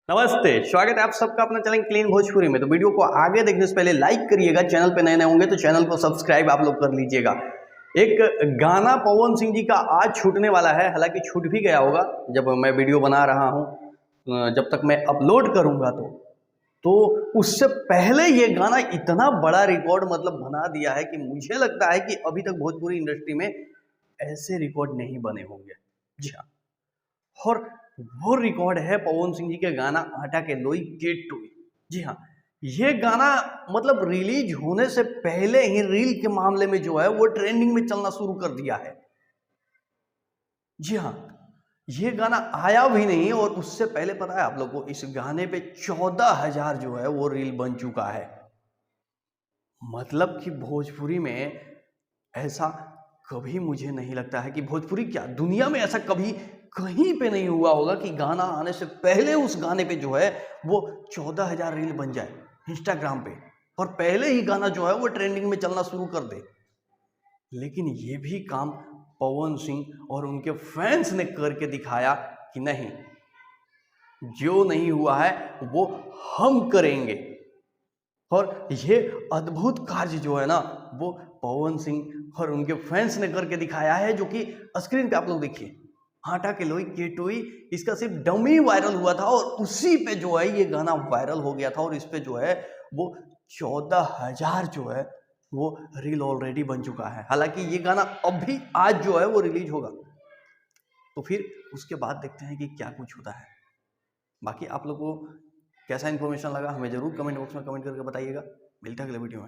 नमस्ते, स्वागत है आप सबका अपना चैनल क्लीन भोजपुरी में। तो वीडियो को आगे देखने से पहले लाइक करिएगा, चैनल पे नए नए होंगे तो चैनल को सब्सक्राइब आप लोग कर लीजिएगा। एक गाना पवन सिंह जी का आज छूटने वाला है, हालांकि छूट भी गया होगा जब मैं वीडियो बना रहा हूँ, जब तक मैं अपलोड करूँगा तो उससे पहले ये गाना इतना बड़ा रिकॉर्ड मतलब बना दिया है कि मुझे लगता है कि अभी तक भोजपुरी इंडस्ट्री में ऐसे रिकॉर्ड नहीं बने होंगे। जी हाँ, और वो रिकॉर्ड है पवन सिंह जी के गाना आटा के लोई के टोई। जी हाँ, ये गाना मतलब रिलीज होने से पहले ही रील के मामले में जो है वो ट्रेंडिंग में चलना शुरू कर दिया है। जी हाँ, ये गाना आया भी नहीं और उससे पहले पता है आप लोगों को, इस गाने पे 14,000 जो है वो रील बन चुका है। मतलब कि भोजपुरी में ऐसा कभी मुझे नहीं लगता है कि भोजपुरी क्या दुनिया में ऐसा कभी कहीं पे नहीं हुआ होगा कि गाना आने से पहले उस गाने पे जो है वो 14,000 रील बन जाए इंस्टाग्राम पे और पहले ही गाना जो है वो ट्रेंडिंग में चलना शुरू कर दे। लेकिन ये भी काम पवन सिंह और उनके फैंस ने करके दिखाया कि नहीं, जो नहीं हुआ है वो हम करेंगे। और ये अद्भुत कार्य जो है ना वो पवन सिंह और उनके फैंस ने करके दिखाया है, जो कि स्क्रीन पे आप लोग देखिए। आटा के लोई के टोई, इसका सिर्फ डमी वायरल हुआ था और उसी पे जो है ये गाना वायरल हो गया था और इस पे जो है वो 14,000 जो है वो रील ऑलरेडी बन चुका है। हालांकि ये गाना अभी आज जो है वो रिलीज होगा, तो फिर उसके बाद देखते हैं कि क्या कुछ होता है। बाकी आप लोग को कैसा इन्फॉर्मेशन लगा हमें ज़रूर कमेंट बॉक्स में कमेंट करके बताइएगा। मिलता है अगले वीडियो में।